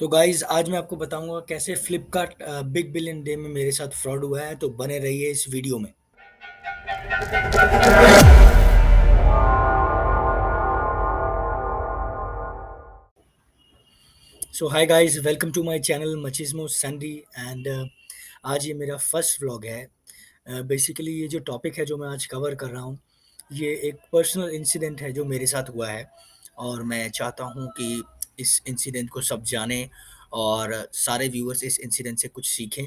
तो गाइज आज मैं आपको बताऊंगा कैसे फ्लिपकार्ट बिग बिलियन डे में मेरे साथ फ्रॉड हुआ है। तो बने रहिए इस वीडियो में। So hi guys, welcome to my channel machismo Sandy and आज ये मेरा फर्स्ट व्लॉग है। बेसिकली ये जो टॉपिक है जो मैं आज कवर कर रहा हूँ, ये एक पर्सनल इंसिडेंट है जो मेरे साथ हुआ है। और मैं चाहता हूँ कि इस इंसिडेंट को सब जानें और सारे व्यूअर्स इस इंसिडेंट से कुछ सीखें।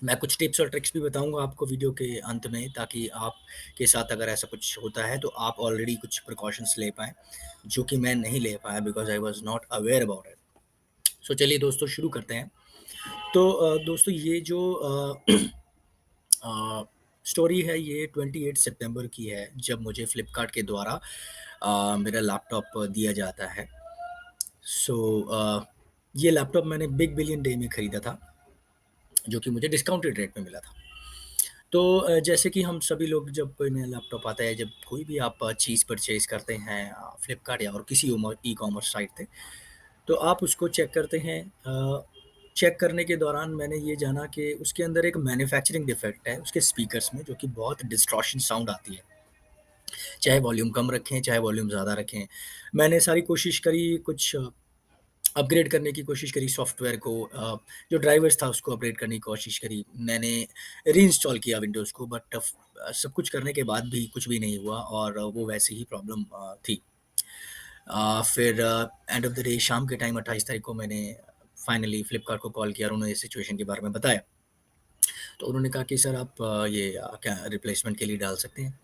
मैं कुछ टिप्स और ट्रिक्स भी बताऊँगा आपको वीडियो के अंत में, ताकि आपके साथ अगर ऐसा कुछ होता है तो आप ऑलरेडी कुछ प्रिकॉशंस ले पाएँ, जो कि मैं नहीं ले पाया because I was not aware about it. So चलिए दोस्तों शुरू करते हैं। तो दोस्तों ये जो अ, स्टोरी है ये 28 सितंबर की है, जब मुझे फ्लिपकार्ट के द्वारा मेरा लैपटॉप दिया जाता है। सो ये लैपटॉप मैंने बिग बिलियन डे में खरीदा था, जो कि मुझे डिस्काउंटेड रेट में मिला था। तो जैसे कि हम सभी लोग, जब कोई नया लैपटॉप आता है, जब कोई भी आप चीज़ परचेज़ करते हैं फ्लिपकार्ट या और किसी ई-कॉमर्स साइट पे, तो आप उसको चेक करते हैं। चेक करने के दौरान मैंने ये जाना कि उसके अंदर एक मैन्युफैक्चरिंग डिफेक्ट है उसके स्पीकर्स में, जो कि बहुत डिस्टॉर्शन साउंड आती है। चाहे वॉल्यूम कम रखें, चाहे वॉल्यूम ज़्यादा रखें। मैंने सारी कोशिश करी, कुछ अपग्रेड करने की कोशिश करी सॉफ्टवेयर को, जो ड्राइवर्स था उसको अपग्रेड करने की कोशिश करी। मैंने रीइंस्टॉल किया विंडोज़ को, बट सब कुछ करने के बाद भी कुछ भी नहीं हुआ और वो वैसे ही प्रॉब्लम थी। फिर एंड ऑफ द डे शाम के टाइम 28 तारीख को मैंने फाइनली फ्लिपकार्ट को कॉल किया और उन्हें इस सिचुएशन के बारे में बताया। तो उन्होंने कहा कि सर आप क्या रिप्लेसमेंट के लिए डाल सकते हैं।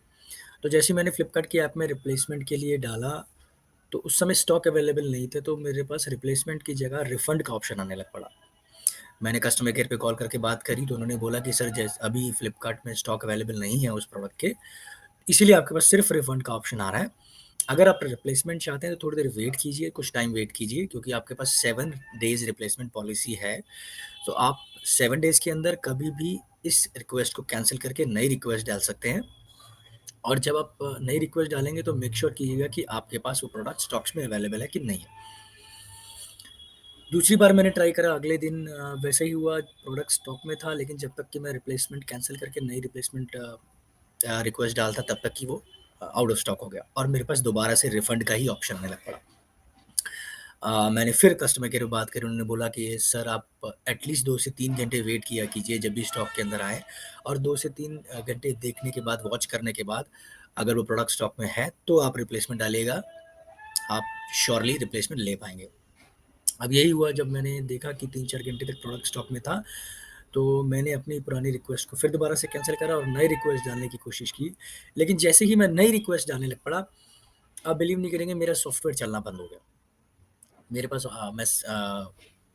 तो जैसे ही मैंने फ्लिपकार्ट की ऐप में रिप्लेसमेंट के लिए डाला, तो उस समय स्टॉक अवेलेबल नहीं थे, तो मेरे पास रिप्लेसमेंट की जगह रिफंड का ऑप्शन आने लग पड़ा। मैंने कस्टमर केयर पे कॉल करके बात करी, तो उन्होंने बोला कि सर अभी फ्लिपकार्ट में स्टॉक अवेलेबल नहीं है उस प्रोडक्ट के, इसीलिए आपके पास सिर्फ रिफंड का ऑप्शन आ रहा है। अगर आप रिप्लेसमेंट चाहते हैं तो थोड़ी देर वेट कीजिए, कुछ टाइम वेट कीजिए, क्योंकि आपके पास 7 डेज़ रिप्लेसमेंट पॉलिसी है। तो आप 7 डेज़ के अंदर कभी भी इस रिक्वेस्ट को कैंसल करके नई रिक्वेस्ट डाल सकते हैं। और जब आप नई रिक्वेस्ट डालेंगे तो मेक श्योर कीजिएगा कि आपके पास वो प्रोडक्ट स्टॉक्स में अवेलेबल है कि नहीं है। दूसरी बार मैंने ट्राई करा, अगले दिन वैसा ही हुआ, प्रोडक्ट स्टॉक में था, लेकिन जब तक कि मैं रिप्लेसमेंट कैंसल करके नई रिप्लेसमेंट रिक्वेस्ट डालता, तब तक कि वो आउट ऑफ स्टॉक हो गया और मेरे पास दोबारा से रिफंड का ही ऑप्शन आने लग पड़ा। मैंने फिर कस्टमर केयर में बात करी, उन्होंने बोला कि सर आप एटलीस्ट 2 से 3 घंटे वेट किया कीजिए जब भी स्टॉक के अंदर आए, और 2 से 3 घंटे देखने के बाद, वॉच करने के बाद, अगर वो प्रोडक्ट स्टॉक में है तो आप रिप्लेसमेंट डालिएगा, आप श्योरली रिप्लेसमेंट ले पाएँगे। अब यही हुआ, जब मैंने देखा कि 3-4 घंटे तक प्रोडक्ट स्टॉक में था, तो मैंने अपनी पुरानी रिक्वेस्ट को फिर दोबारा से कैंसल करा और नई रिक्वेस्ट डालने की कोशिश की। लेकिन जैसे ही मैं नई रिक्वेस्ट डालने लग पड़ा, आप बिलीव नहीं करेंगे, मेरा सॉफ्टवेयर चलना बंद हो गया। मेरे पास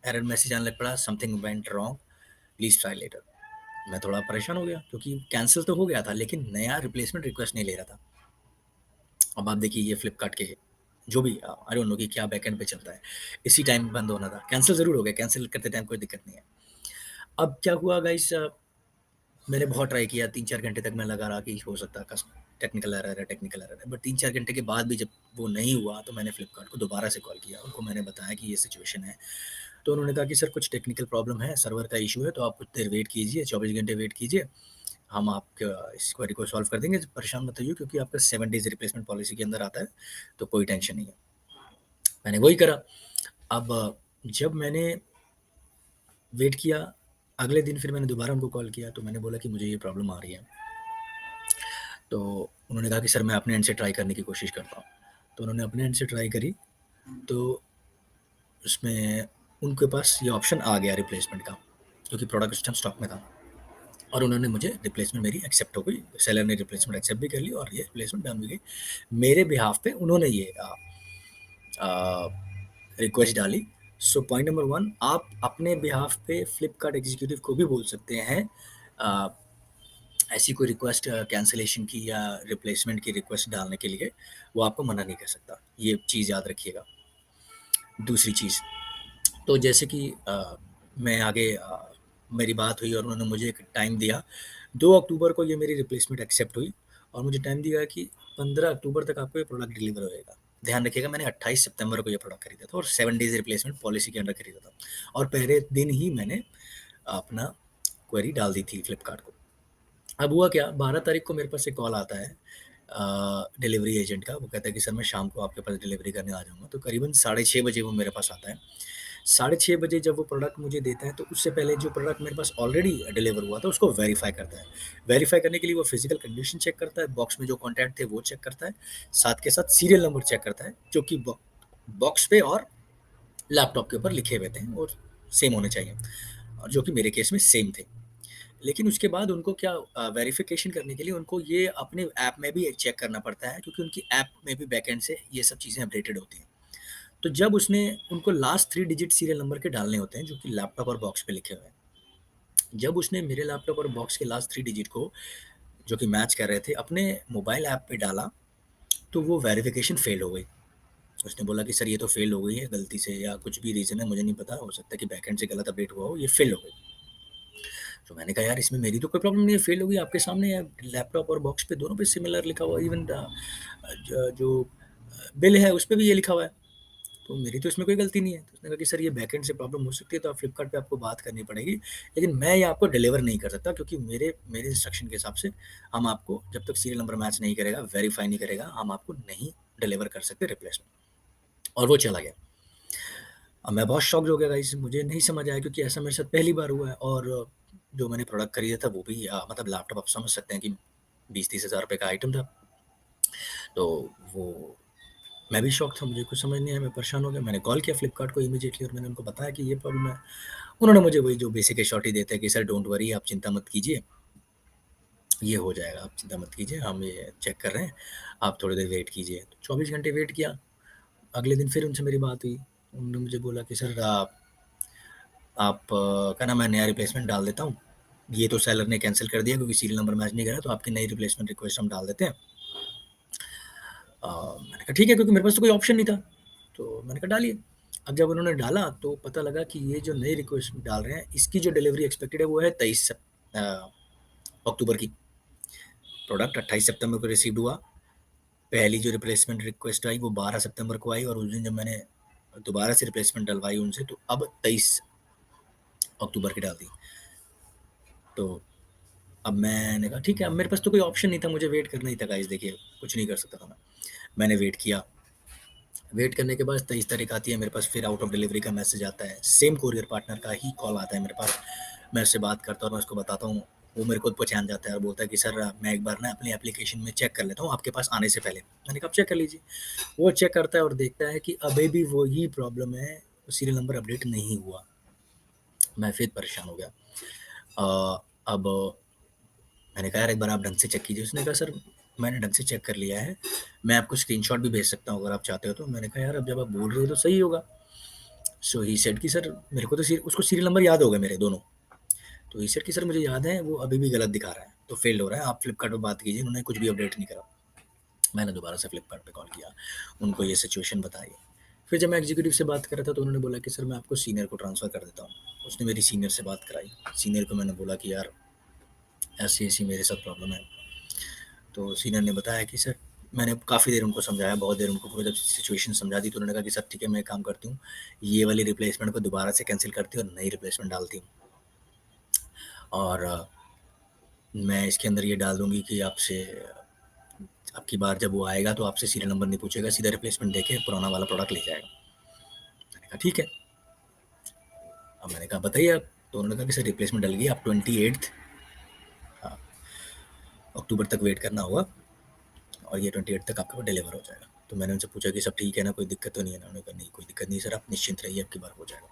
एरर मैसेज आने लग पड़ा, something went wrong, please try later. मैं थोड़ा परेशान हो गया, क्योंकि कैंसल तो हो गया था लेकिन नया रिप्लेसमेंट रिक्वेस्ट नहीं ले रहा था। अब आप देखिए, ये फ्लिपकार्ट के जो भी आई डोंट नो कि क्या बैकएंड पे चलता है, इसी टाइम बंद होना था। कैंसल ज़रूर हो गया, कैंसल करते टाइम कोई दिक्कत नहीं है। अब क्या हुआ गाइस, मैंने बहुत ट्राई किया, 3-4 घंटे तक मैं लगा रहा कि हो सकता है कस टेक्निकल एरर है, टेक्निकल एरर है। बट 3-4 घंटे के बाद भी जब वो नहीं हुआ, तो मैंने फ्लिपकार्ट को दोबारा से कॉल किया। उनको मैंने बताया कि ये सिचुएशन है। तो उन्होंने कहा कि सर कुछ टेक्निकल प्रॉब्लम है, सर्वर का इश्यू है, तो आप कुछ देर वेट कीजिए, 24 घंटे वेट कीजिए, हम आपका इस क्वेरी को सॉल्व कर देंगे। परेशान मत होइए, क्योंकि आपका 7 डेज़ रिप्लेसमेंट पॉलिसी के अंदर आता है, तो कोई टेंशन नहीं है। मैंने वही करा। अब जब मैंने वेट किया, अगले दिन फिर मैंने दोबारा उनको कॉल किया, तो मैंने बोला कि मुझे ये प्रॉब्लम आ रही है। तो उन्होंने कहा कि सर मैं अपने एंड से ट्राई करने की कोशिश करता हूँ। तो उन्होंने अपने एंड से ट्राई करी, तो उसमें उनके पास ये ऑप्शन आ गया रिप्लेसमेंट का, क्योंकि प्रोडक्ट उस टाइम स्टॉक में था, और उन्होंने मुझे रिप्लेसमेंट मेरी एक्सेप्ट हो गई। सेलर ने रिप्लेसमेंट एक्सेप्ट भी कर ली और ये रिप्लेसमेंट डन भी गई। मेरे बिहाफ पे उन्होंने ये रिक्वेस्ट डाली। सो पॉइंट नंबर 1, आप अपने बिहाफ पे फ्लिपकार्ट एग्जीक्यूटिव को भी बोल सकते हैं अ, ऐसी कोई रिक्वेस्ट कैंसलेशन की या रिप्लेसमेंट की रिक्वेस्ट डालने के लिए, वो आपको मना नहीं कर सकता। ये चीज़ याद रखिएगा। दूसरी चीज़, तो जैसे कि मैं आगे मेरी बात हुई और उन्होंने मुझे एक टाइम दिया। 2 अक्टूबर को ये मेरी रिप्लेसमेंट एक्सेप्ट हुई और मुझे टाइम दिया कि 15 अक्टूबर तक आपको ये प्रोडक्ट डिलीवर होएगा। ध्यान रखिएगा मैंने 28 सितंबर को ये प्रोडक्ट खरीदा था और 7 डेज़ रिप्लेसमेंट पॉलिसी के अंडर खरीदा था और पहले दिन ही मैंने अपना क्वेरी डाल दी थी फ्लिपकार्ट को। अब हुआ क्या 12 तारीख को मेरे पास एक कॉल आता है डिलीवरी एजेंट का। वो कहता है कि सर मैं शाम को आपके पास डिलीवरी करने आ जाऊँगा। तो करीबन साढ़े 6 बजे वो मेरे पास आता है। साढ़े 6 बजे जब वो प्रोडक्ट मुझे देता है तो उससे पहले जो प्रोडक्ट मेरे पास ऑलरेडी डिलीवर हुआ था उसको वेरीफ़ाई करता है। वेरीफ़ाई करने के लिए वो फिज़िकल कंडीशन चेक करता है, बॉक्स में जो कॉन्टैक्ट थे वो चेक करता है, साथ के साथ सीरियल नंबर चेक करता है जो कि बॉक्स पे और लैपटॉप के ऊपर लिखे हुए थे और सेम होने चाहिए और जो कि मेरे केस में सेम थे। लेकिन उसके बाद उनको क्या वेरिफ़िकेशन करने के लिए उनको ये अपने ऐप में भी चेक करना पड़ता है क्योंकि उनकी ऐप में भी बैकएंड से ये सब चीज़ें अपडेटेड होती हैं। तो जब उसने उनको लास्ट 3 डिजिट सीरियल नंबर के डालने होते हैं जो कि लैपटॉप और बॉक्स पे लिखे हुए हैं। जब उसने मेरे लैपटॉप और बॉक्स के लास्ट 3 डिजिट को जो कि मैच कर रहे थे अपने मोबाइल ऐप पे डाला, तो वो वेरिफ़िकेशन फ़ेल हो गई। उसने बोला कि सर ये तो फ़ेल हो गई है गलती से या कुछ भी रीज़न है मुझे नहीं पता, हो सकता है कि बैकएंड से गलत अपडेट हुआ हो, ये फ़ेल हो गई। तो मैंने कहा यार इसमें मेरी तो कोई प्रॉब्लम नहीं है, फ़ेल हो गई आपके सामने है, लैपटॉप और बॉक्स पे दोनों पे सिमिलर लिखा हुआ है, इवन जो बिल है उस पे भी ये लिखा हुआ है, तो मेरी तो इसमें कोई गलती नहीं है। तो उसने कहा कि सर ये बैकएंड से प्रॉब्लम हो सकती है तो आप फ्लिपकार्ट पे आपको बात करनी पड़ेगी, लेकिन मैं ये आपको डिलीवर नहीं कर सकता क्योंकि मेरे मेरे इंस्ट्रक्शन के हिसाब से हम आपको जब तक सीरियल नंबर मैच नहीं करेगा, वेरीफाई नहीं करेगा, हम आपको नहीं डिलीवर कर सकते रिप्लेसमेंट। और वो चला गया। अब मैं बहुत शॉक्ड हो गया गाइस, मुझे नहीं समझ आया क्योंकि ऐसा मेरे साथ पहली बार हुआ है और जो मैंने प्रोडक्ट खरीदा था वो भी मतलब लैपटॉप आप समझ सकते हैं कि 20-30 हज़ार रुपए का आइटम था। तो वो मैं भी शॉक था, मुझे कुछ समझ नहीं आया, मैं परेशान हो गया। मैंने कॉल किया फ्लिपकार्ट को इमीडिएटली और मैंने उनको बताया कि ये प्रॉब्लम है। उन्होंने मुझे वही जो बेसिक एश्योरिटी देते हैं कि सर डोंट वरी आप चिंता मत कीजिए, ये हो जाएगा, आप चिंता मत कीजिए, हम ये चेक कर रहे हैं, आप थोड़ी देर वेट कीजिए। तो 24 घंटे वेट किया, अगले दिन फिर उनसे मेरी बात हुई। उन्होंने मुझे बोला कि सर आप क्या नाम है नया रिप्लेसमेंट डाल देता हूँ। ये तो सेलर ने कैंसल कर दिया क्योंकि सीरियल नंबर मैच नहीं करा तो आपकी नई रिप्लेसमेंट रिक्वेस्ट हम डाल देते हैं। मैंने कहा ठीक है क्योंकि मेरे पास तो कोई ऑप्शन नहीं था। तो मैंने कहा डालिए। अब जब उन्होंने डाला तो पता लगा कि ये जो नई रिक्वेस्ट डाल रहे हैं इसकी जो डिलीवरी एक्सपेक्टेड है वो है 23 अक्टूबर की। प्रोडक्ट 28 सितंबर को रिसीव्ड हुआ। पहली जो रिप्लेसमेंट रिक्वेस्ट आई वो 12 सितंबर को आई और उस दिन जब मैंने दोबारा से रिप्लेसमेंट डलवाई उनसे तो अब 23 अक्टूबर की डाल दी। तो अब मैंने कहा ठीक है, अब मेरे पास तो कोई ऑप्शन नहीं था, मुझे वेट करना ही था गाइस देखिए, कुछ नहीं कर सकता था मैं। मैंने वेट किया, वेट करने के बाद 23 तारीख आती है, मेरे पास फिर आउट ऑफ डिलीवरी का मैसेज आता है, सेम कोरियर पार्टनर का ही कॉल आता है मेरे पास। मैं उससे बात करता हूँ और मैं उसको बताता हूँ, वो मेरे को पहचान जाता है और बोलता है कि सर मैं एक बार ना अपनी एप्लीकेशन में चेक कर लेता हूँ आपके पास आने से पहले। मैंने कहा आप चेक कर लीजिए। वो चेक करता है और देखता है कि अभी भी वही प्रॉब्लम है, सीरियल नंबर अपडेट नहीं हुआ। मैं फिर परेशान हो गया। अब मैंने कहा यार एक बार आप ढंग से चेक कीजिए। उसने कहा सर मैंने ढंग से चेक कर लिया है, मैं आपको स्क्रीनशॉट भी भेज सकता हूँ अगर आप चाहते हो तो। मैंने कहा यार अब जब आप बोल रहे हो तो सही होगा। सो ही सेड कि सर मेरे को तो उसको सीरियल नंबर याद हो गए मेरे दोनों। तो ही सेड कि सर मुझे याद है वो अभी भी गलत दिखा रहा है, तो फेल हो रहा है, आप फ्लिपकार्ट पर बात कीजिए, उन्होंने कुछ भी अपडेट नहीं करा। मैंने दोबारा से फ्लिपकार्ट पे कॉल किया, उनको ये सिचुएशन बताई। फिर जब मैं एग्जीक्यूटिव से बात कर रहा था तो उन्होंने बोला कि सर मैं आपको सीनियर को ट्रांसफ़र कर देता हूँ। उसने मेरी सीनियर से बात कराई। सीनियर को मैंने बोला कि यार ऐसी ऐसी मेरे साथ प्रॉब्लम है। तो सीनियर ने बताया कि सर मैंने काफ़ी देर उनको समझाया, बहुत देर उनको पूरा जब सिचुएशन समझा दी तो उन्होंने कहा कि सर ठीक है मैं एक काम करती हूँ, ये वाली रिप्लेसमेंट को दोबारा से कैंसिल करती हूँ और नई रिप्लेसमेंट डालती हूँ। और मैं इसके अंदर ये डाल दूँगी कि आपसे अब की बार जब वो आएगा तो आपसे सीरियल नंबर नहीं पूछेगा, सीधा रिप्लेसमेंट देके पुराना वाला प्रोडक्ट ले जाएगा। मैंने कहा ठीक है। अब मैंने कहा बताइए आप? तो उन्होंने कहा कि सर रिप्लेसमेंट डल गई, आप 28th अक्टूबर तक वेट करना होगा और ये 28 तक आपके पास डिलीवर हो जाएगा। तो मैंने उनसे पूछा कि सब ठीक है ना, कोई दिक्कत तो नहीं है ना? उन्होंने कहा नहीं कोई दिक्कत नहीं सर, आप निश्चिंत रहिए, अब की बार हो जाएगा।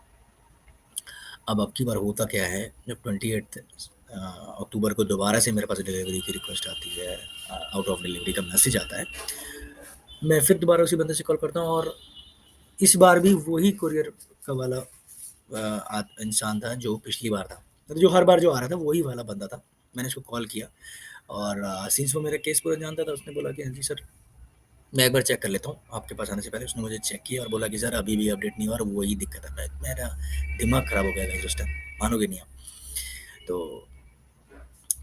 अब की बार होता क्या है, जब 28 अक्टूबर को दोबारा से मेरे पास डिलीवरी की रिक्वेस्ट आती है, आउट ऑफ डिलीवरी का मैसेज आता है, मैं फिर दोबारा उसी बंदे से कॉल करता हूँ और इस बार भी वही कोरियर का वाला इंसान था जो पिछली बार था, मतलब जो हर बार जो आ रहा था वही वाला बंदा था। मैंने उसको कॉल किया और सिंस वो मेरा केस पूरा जानता था, उसने बोला कि हाँ जी सर मैं एक बार चेक कर लेता हूँ आपके पास आने से पहले। उसने मुझे चेक किया और बोला कि सर अभी भी अपडेट नहीं हुआ और वही दिक्कत है। मेरा दिमाग ख़राब हो गया गाइस उस टाइम, मानोगे नहीं आप। तो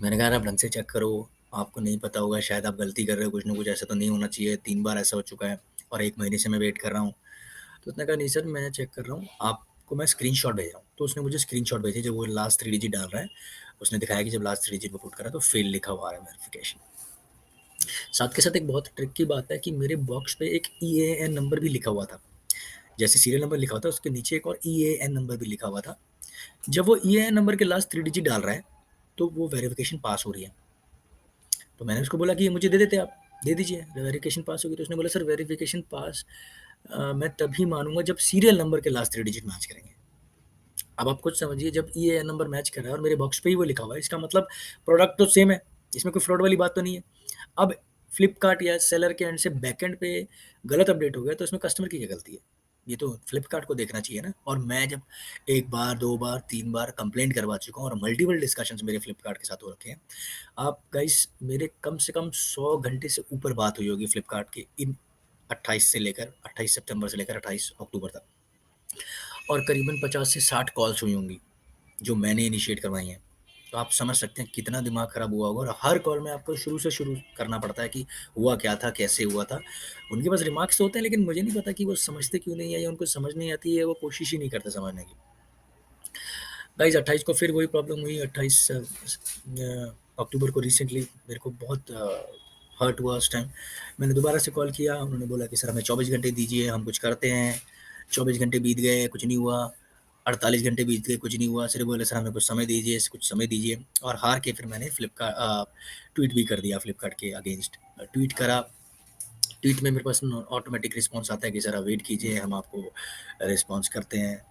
मैंने कहा, "यार, आप ढंग से चेक करो, आपको नहीं पता होगा, शायद आप गलती कर रहे हो, कुछ ना कुछ ऐसा तो नहीं होना चाहिए, 3 बार ऐसा हो चुका है और 1 महीने से मैं वेट कर रहा हूँ। तो उसने कहा नहीं सर मैं चेक कर रहा हूँ, आपको मैं स्क्रीनशॉट भेज रहा हूँ। तो उसने मुझे स्क्रीनशॉट भेजे जब वो लास्ट 3 डिजिट डाल रहा है, उसने दिखाया कि जब लास्ट 3 डिजिट वो पुट करा तो फेल लिखा हुआ आ रहा है वेरिफिकेशन। साथ के साथ एक बहुत ट्रिक की बात है कि मेरे बॉक्स पे एक ईएएन नंबर भी लिखा हुआ था। जैसे सीरियल नंबर लिखा होता है उसके नीचे एक और ईएएन नंबर भी लिखा हुआ था। जब वो ईएएन नंबर के लास्ट 3 डिजिट डाल रहा है, तो वो वेरिफिकेशन पास हो रही है। तो मैंने उसको बोला कि ये मुझे दे देते आप, दे दीजिए, वेरिफिकेशन पास होगी। तो उसने बोला सर वेरिफिकेशन पास मैं तभी मानूँगा जब सीरियल नंबर के लास्ट 3 डिजिट मैच करेंगे। अब आप खुद समझिए जब ईएएन नंबर मैच कर रहा है और मेरे बॉक्स पे ही वो लिखा हुआ है, इसका मतलब प्रोडक्ट तो सेम है, इसमें कोई फ्रॉड वाली बात तो नहीं है। अब फ्लिपकार्ट या सेलर के एंड से बैकएंड पे गलत अपडेट हो गया तो इसमें कस्टमर की क्या गलती है? ये तो फ्लिपकार्ट को देखना चाहिए ना। और मैं जब 1 बार, 2 बार, 3 बार कंप्लेंट करवा चुका हूँ और मल्टीपल डिस्कशंस मेरे फ्लिपकार्ट के साथ हो रखे हैं। आप गाइस मेरे कम से कम 100 घंटे से ऊपर बात हुई होगी फ्लिपकार्ट की इन 28 सितंबर से लेकर 28 अक्टूबर तक, और करीबन 50 से 60 कॉल्स हुई होंगी जो मैंने इनिशिएट करवाई हैं। तो आप समझ सकते हैं कितना दिमाग खराब हुआ होगा, और हर कॉल में आपको शुरू से शुरू करना पड़ता है कि हुआ क्या था, कैसे हुआ था। उनके पास रिमार्क्स तो होते हैं लेकिन मुझे नहीं पता कि वो समझते क्यों नहीं है, या उनको समझ नहीं आती है, वो कोशिश ही नहीं करते समझने की। गाइस 28 को फिर वही प्रॉब्लम हुई। 28 अक्टूबर को रिसेंटली मेरे को बहुत हर्ट हुआ उस टाइम। मैंने दोबारा से कॉल किया, उन्होंने बोला कि सर हमें 24 घंटे दीजिए, हम कुछ करते हैं। 24 घंटे बीत गए, कुछ नहीं हुआ। 48 घंटे बीत गए, कुछ नहीं हुआ। सिर्फ बोले सर हमें कुछ समय दीजिए, कुछ समय दीजिए। और हार के फिर मैंने फ्लिपकार्ट ट्वीट भी कर दिया फ्लिपकार्ट के अगेंस्ट। ट्वीट करा, ट्वीट में मेरे पास ऑटोमेटिक रिस्पॉन्स आता है कि सर आप वेट कीजिए, हम आपको रिस्पॉन्स करते हैं,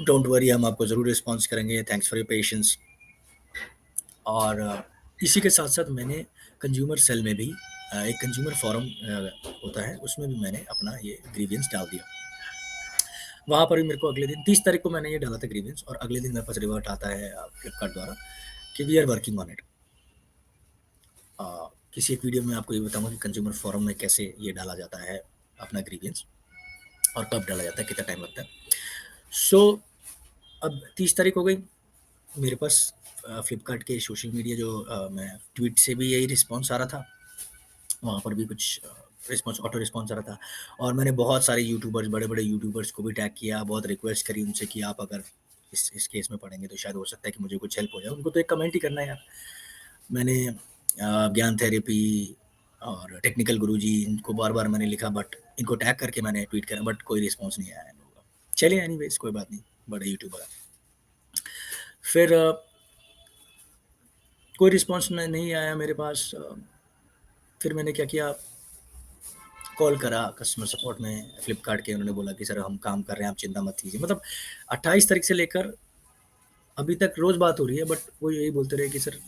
डोंट वरी, हम आपको ज़रूर रिस्पॉन्स करेंगे, थैंक्स फॉर योर पेशेंस। और इसी के साथ साथ मैंने कंज्यूमर सेल में भी एक कंज्यूमर फोरम होता है, उसमें भी मैंने अपना ये ग्रीवियंस डाल दिया। वहाँ पर भी मेरे को अगले दिन 30 तारीख को मैंने ये डाला था ग्रीवियंस, और अगले दिन मेरे पास रिवर्ट आता है फ्लिपकार्ट द्वारा कि we are working on it. किसी एक वीडियो में आपको ये बताऊंगा कि कंज्यूमर फोरम में कैसे ये डाला जाता है अपना ग्रीवियंस, और कब डाला जाता है, कितना टाइम लगता है। सो अब 30 तारीख हो गई, मेरे पास फ्लिपकार्ट के सोशल मीडिया जो मैं ट्वीट से भी यही रिस्पॉन्स आ रहा था, वहाँ पर भी कुछ रिस्पॉन्स, ऑटो रिस्पॉन्स आ रहा था। और मैंने बहुत सारे यूट्यूबर्स, बड़े-बड़े यूट्यूबर्स को भी टैग किया, बहुत रिक्वेस्ट करी उनसे कि आप अगर इस केस में पड़ेंगे तो शायद हो सकता है कि मुझे कुछ हेल्प हो जाए। उनको तो एक कमेंट ही करना है यार। मैंने ज्ञान थेरेपी और टेक्निकल गुरुजी, इनको बार-बार मैंने लिखा, बट इनको टैग करके मैंने ट्वीट करा, बट कोई रिस्पॉन्स नहीं आया इन लोगों का। चलिए एनीवेज़ कोई बात नहीं, बड़े यूट्यूबर हैं। फिर कोई रिस्पॉन्स नहीं आया मेरे पास। फिर मैंने क्या किया, कॉल करा कस्टमर सपोर्ट में फ्लिपकार्ट के, उन्होंने बोला कि सर हम काम कर रहे हैं, आप चिंता मत कीजिए। मतलब 28 तारीख से लेकर अभी तक रोज़ बात हो रही है, बट वो यही बोलते रहे कि सर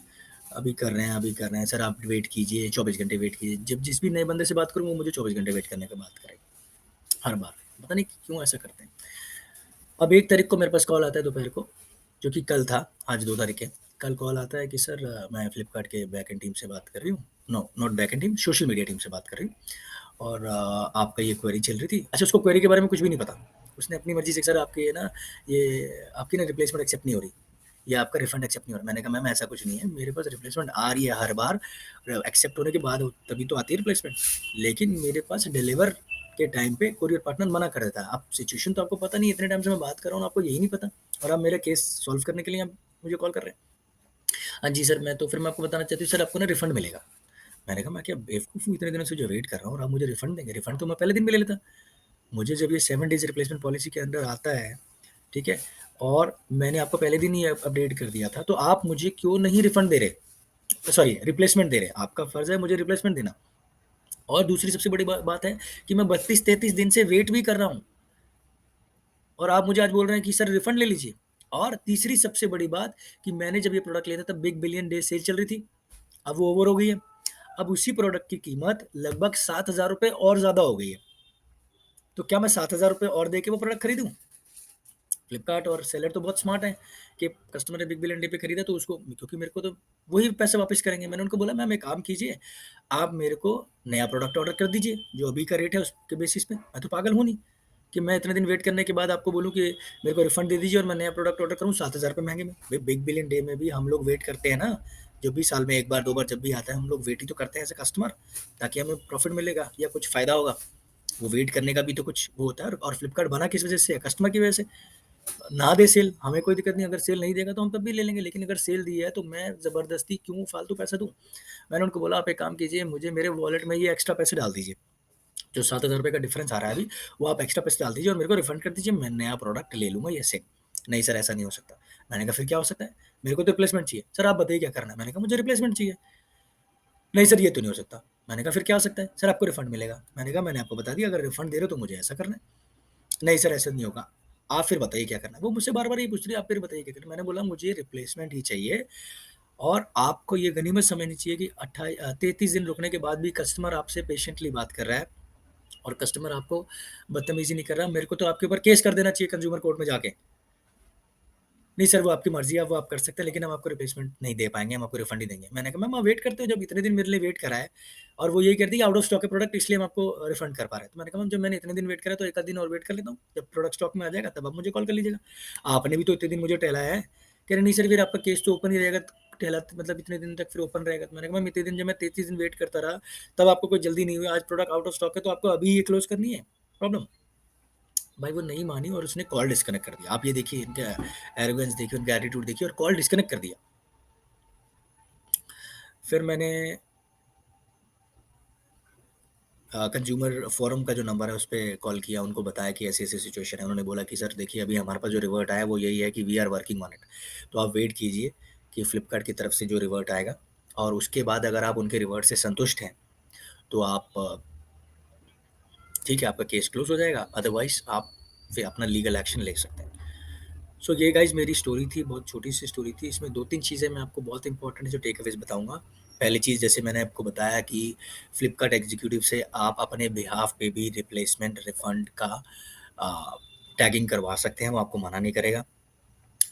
अभी कर रहे हैं, अभी कर रहे हैं, सर आप वेट कीजिए, 24 घंटे वेट कीजिए। जब जिस भी नए बंदे से बात करूँ वो मुझे 24 घंटे वेट करने की बात करेगा हर बार, पता नहीं क्यों ऐसा करते हैं। अब 1 तारीख को मेरे पास कॉल आता है दोपहर को, जो कि कल था, आज 2 तारीख है। कल कॉल आता है कि सर मैं फ्लिपकार्ट के बैकएंड टीम से बात कर रही हूँ, no not backend team, social media team से बात कर रही हूँ, और आपका ये क्वेरी चल रही थी। अच्छा, उसको क्वेरी के बारे में कुछ भी नहीं पता। उसने अपनी मर्ज़ी से सर आपके ना ये आपकी ना रिप्लेसमेंट एक्सेप्ट नहीं हो रही, या आपका रिफंड एक्सेप्ट नहीं हो रहा। मैंने कहा मैम ऐसा कुछ नहीं है, मेरे पास रिप्लेसमेंट आ रही है हर बार, एक्सेप्ट होने के बाद तभी तो आती है रिप्लेसमेंट। लेकिन मेरे पास डिलीवर के टाइम पे कोरियर पार्टनर मना कर देता है। अब सिचुएशन तो आपको पता नहीं है, इतने टाइम से मैं बात कर रहा हूँ, आपको यही नहीं पता, और आप मेरा केस सॉल्व करने के लिए आप मुझे कॉल कर रहे हैं। हाँ जी सर, मैं तो फिर मैं आपको बताना चाहती हूँ सर आपको ना रिफंड मिलेगा। मैंने कहा मैं क्या बेवकूफ़ हूँ, इतने दिनों से जो वेट कर रहा हूँ और आप मुझे रिफंड देंगे? रिफंड तो मैं पहले दिन भी ले लेता। मुझे जब ये 7 डेज़ रिप्लेसमेंट पॉलिसी के अंडर आता है, ठीक है? और मैंने आपको पहले दिन ही अपडेट कर दिया था, तो आप मुझे क्यों नहीं रिफंड दे रहे? सॉरी, रिप्लेसमेंट दे रहे। आपका फ़र्ज़ है मुझे रिप्लेसमेंट देना। और दूसरी सबसे बड़ी बात है कि मैं 32-33 दिन से वेट भी कर रहा हूँ, और आप मुझे आज बोल रहे हैं कि सर रिफंड ले लीजिए। और तीसरी सबसे बड़ी बात कि मैंने जब ये प्रोडक्ट लिया था तब बिग बिलियन डे सेल चल रही थी, अब वो ओवर हो गई है। अब उसी प्रोडक्ट की कीमत लगभग 7,000 रुपए और ज़्यादा हो गई है। तो क्या मैं 7,000 रुपए और दे के वो प्रोडक्ट खरीदूँ? फ्लिपकार्ट और सेलर तो बहुत स्मार्ट हैं कि कस्टमर ने बिग बिलियन डे पे खरीदा तो उसको, क्योंकि मेरे को तो वही पैसे वापस करेंगे। मैंने उनको बोला मैम एक काम कीजिए, आप मेरे को नया प्रोडक्ट ऑर्डर कर दीजिए, जो अभी का रेट है उसके बेसिस पे। मैं तो पागल हूँ नहीं कि मैं इतने दिन वेट करने के बाद आपको बोलूँ कि मेरे को रिफंड दे दीजिए और मैं नया प्रोडक्ट ऑर्डर करूँ 7,000 रुपये महंगे में। भाई बिग बिलियन डे में भी हम लोग वेट करते हैं ना, जो भी साल में 1 बार 2 बार जब भी आता है हम लोग वेट ही तो करते हैं एज़ अ कस्टमर, ताकि हमें प्रॉफिट मिलेगा या कुछ फ़ायदा होगा। वो वेट करने का भी तो कुछ वो होता है। और फ्लिपकार्ट बना किस वजह से है? कस्टमर की वजह से। ना दे सेल, हमें कोई दिक्कत नहीं, अगर सेल नहीं देगा तो हम तब भी ले लेंगे, लेकिन अगर सेल दी है तो मैं ज़बरदस्ती क्यों फालतू पैसा दूँ? मैंने उनको बोला आप एक काम कीजिए, मुझे मेरे वॉलेट में ये एक्स्ट्रा पैसे डाल दीजिए, जो 7,000 रुपए का डिफरेंस आ रहा है अभी, वो आप एक्स्ट्रा पैसे डाल दीजिए और मेरे को रिफंड कर दीजिए, मैं नया प्रोडक्ट ले लूँगा ये सेम। नहीं सर ऐसा नहीं हो सकता। मैंने कहा फिर क्या हो सकता है? मेरे को तो रिप्लेसमेंट चाहिए। सर आप बताइए क्या करना है? मैंने कहा मुझे रिप्लेसमेंट चाहिए। नहीं सर ये तो नहीं हो सकता। मैंने कहा फिर क्या हो सकता है? सर आपको रिफंड मिलेगा। मैंने कहा मैंने आपको बता दिया अगर रिफंड दे रहे हो तो मुझे ऐसा करना है। नहीं सर ऐसा नहीं होगा। आप फिर बताइए क्या करना है? वो मुझसे बार-बार ये पूछ रही है आप फिर बताइए क्या करना है? मैंने बोला मुझे रिप्लेसमेंट ही चाहिए और आपको ये गनीमत समझनी चाहिए कि 33 दिन रुकने के बाद भी कस्टमर आपसे पेशेंटली बात कर रहा है और कस्टमर आपको बदतमीज़ी नहीं कर रहा। मेरे को तो आपके ऊपर केस कर देना चाहिए कंज्यूमर कोर्ट में जाके। नहीं सर वो आपकी मर्ज़ी है, वो आप कर सकते हैं लेकिन हम आपको रिप्लेसमेंट नहीं दे पाएँगे, हम आपको रिफंड ही देंगे। मैंने कहा मैम आप वेट करते हो जब इतने दिन मेरे लिए वेट करा है और वो यही कहती है कि आउट ऑफ स्टॉक है प्रोडक्ट इसलिए हम आपको रिफंड कर पा रहे हैं। तो मैंने कहा मैम जब मैंने इतने दिन वेट करा तो 1 आध दिन और वेट कर लेता हूँ, जब प्रोडक्ट स्टॉक में आ जाएगा तब आप मुझे कॉल कर लीजिएगा। आपने भी तो इतने दिन मुझे टहलाया है। कह रहे नहीं सर फिर आपका केस तो ओपन ही रहेगा, टहलाते मतलब इतने दिन तक फिर ओपन रहेगा। तो मैंने कहा मैम इतने दिन जब मैं 33 दिन वेट करता रहा, तब आपको कोई जल्दी नहीं हुई, आज प्रोडक्ट आउट ऑफ स्टॉक है तो आपको अभी ये क्लोज़ करनी है प्रॉब्लम? भाई वो नहीं मानी और उसने कॉल डिस्कनेक्ट कर दिया। आप ये देखिए इनका एरोगेंस देखिए, उनका एटीट्यूड देखिए और कॉल डिस्कनेक्ट कर दिया। फिर मैंने कंज्यूमर फोरम का जो नंबर है उस पे कॉल किया, उनको बताया कि ऐसी-ऐसी सिचुएशन है। उन्होंने बोला कि सर देखिए अभी हमारे पास जो रिवर्ट आया है वो यही है कि we are working on it. तो आप वेट कीजिए कि फ्लिपकार्ट की तरफ से जो रिवर्ट आएगा और उसके बाद अगर आप उनके रिवर्ट से संतुष्ट हैं, तो आप ठीक है आपका केस क्लोज़ हो जाएगा, अदरवाइज़ आप फिर अपना लीगल एक्शन ले सकते हैं। सो ये गाइज़ मेरी स्टोरी थी, बहुत छोटी-सी स्टोरी थी। इसमें 2-3 चीज़ें मैं आपको बहुत इम्पोर्टेंट जो टेकअवेज़ बताऊँगा। पहली चीज़ जैसे मैंने आपको बताया कि फ्लिपकार्ट एग्ज़ीक्यूटिव से आप अपने बिहाफ़ पे भी रिप्लेसमेंट रिफ़ंड का अ, टैगिंग करवा सकते हैं, वो आपको मना नहीं करेगा।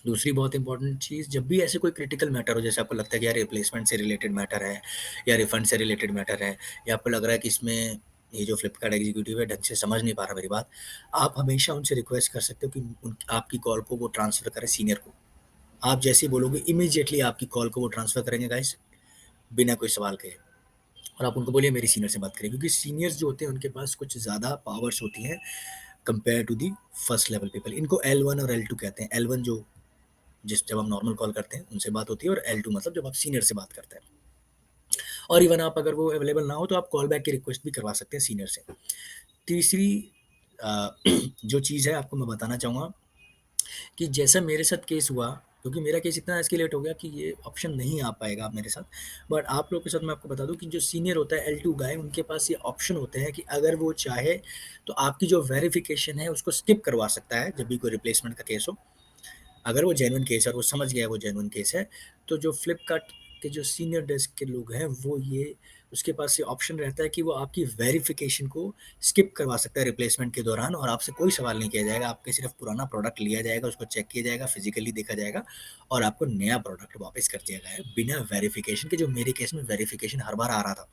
दूसरी बहुत इम्पोर्टेंट चीज़ जब भी ऐसे कोई क्रिटिकल मैटर हो, जैसे आपको लगता है कि यार रिप्लेसमेंट से रिलेटेड मैटर है या रिफ़ंड से रिलेटेड मैटर है या आपको लग रहा है कि इसमें ये जो फ्लिपकार्ट एग्ज़ीक्यूटिव है ढंग से समझ नहीं पा रहा मेरी बात, आप हमेशा उनसे रिक्वेस्ट कर सकते हो कि आपकी कॉल को वो ट्रांसफ़र करें सीनियर को। आप जैसे ही बोलोगे इमीडिएटली आपकी कॉल को वो ट्रांसफ़र करेंगे गाइस, बिना कोई सवाल कहे। और आप उनको बोलिए मेरी सीनियर से बात करें क्योंकि सीनियर्स जो होते हैं उनके पास कुछ ज़्यादा पावर्स होती हैं compare to the first level people. इनको L1 और L2 कहते हैं। L1 जो जब हम नॉर्मल कॉल करते हैं उनसे बात होती है और L2 मतलब जब आप सीनियर से बात करते हैं। और इवन आप अगर वो अवेलेबल ना हो तो आप कॉल बैक की रिक्वेस्ट भी करवा सकते हैं सीनियर से। तीसरी अ, जो चीज़ है आपको मैं बताना चाहूँगा कि जैसा मेरे साथ केस हुआ, क्योंकि मेरा केस इतना एस्केलेट हो गया कि ये ऑप्शन नहीं आ पाएगा अब मेरे साथ। बट आप लोग के साथ मैं आपको बता दूँ कि जो सीनियर होता है L2 गाय, उनके पास ये ऑप्शन होते हैं कि अगर वो चाहे तो आपकी जो वेरिफ़िकेशन है उसको स्किप करवा सकता है, जब भी कोई रिप्लेसमेंट का केस हो। अगर वो जेन्युइन केस है और वो समझ गया है वो जेन्युइन केस है, तो जो फ्लिपकार्ट के जो सीनियर डेस्क के लोग हैं, वो ये उसके पास ये ऑप्शन रहता है कि वो आपकी वेरिफ़िकेशन को स्किप करवा सकता है रिप्लेसमेंट के दौरान और आपसे कोई सवाल नहीं किया जाएगा। आपके सिर्फ़ पुराना प्रोडक्ट लिया जाएगा, उसको चेक किया जाएगा, फिज़िकली देखा जाएगा और आपको नया प्रोडक्ट वापस कर दिया गया है, बिना वेरिफ़िकेशन के। जो मेरे केस में वेरिफ़िकेशन हर बार आ रहा था,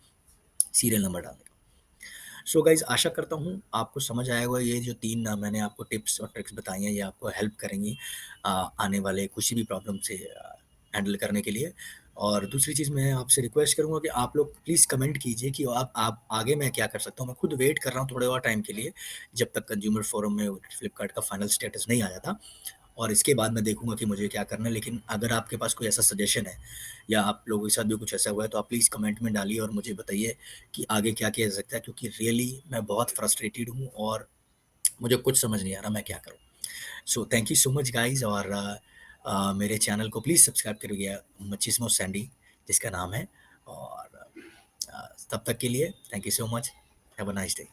सीरियल नंबर डालने का। सो गाइज़ आशा करता हूँ आपको समझ आया होगा, ये जो 3 मैंने आपको टिप्स और ट्रिक्स बताई हैं ये आपको हेल्प करेंगी आने वाले किसी भी प्रॉब्लम से हैंडल करने के लिए। और दूसरी चीज़ मैं आपसे रिक्वेस्ट करूँगा कि आप लोग प्लीज़ कमेंट कीजिए कि आप आगे मैं क्या कर सकता हूँ। मैं खुद वेट कर रहा हूँ थोड़े और टाइम के लिए, जब तक कंज्यूमर फोरम में फ्लिपकार्ट का फाइनल स्टेटस नहीं आ जाता। और इसके बाद मैं देखूँगा कि मुझे क्या करना है। लेकिन अगर आपके पास कोई ऐसा सजेशन है या आप लोगों के साथ भी कुछ ऐसा हुआ है तो आप प्लीज़ कमेंट में डालिए और मुझे बताइए कि आगे क्या किया जा सकता है, क्योंकि रियली मैं बहुत फ्रस्ट्रेटेड हूँ और मुझे कुछ समझ नहीं आ रहा मैं क्या करूँ। So thank you so much guys और मेरे चैनल को प्लीज़ सब्सक्राइब करिए मचिस्मो सैंडी जिसका नाम है। और तब तक के लिए thank you so much. Have a nice day.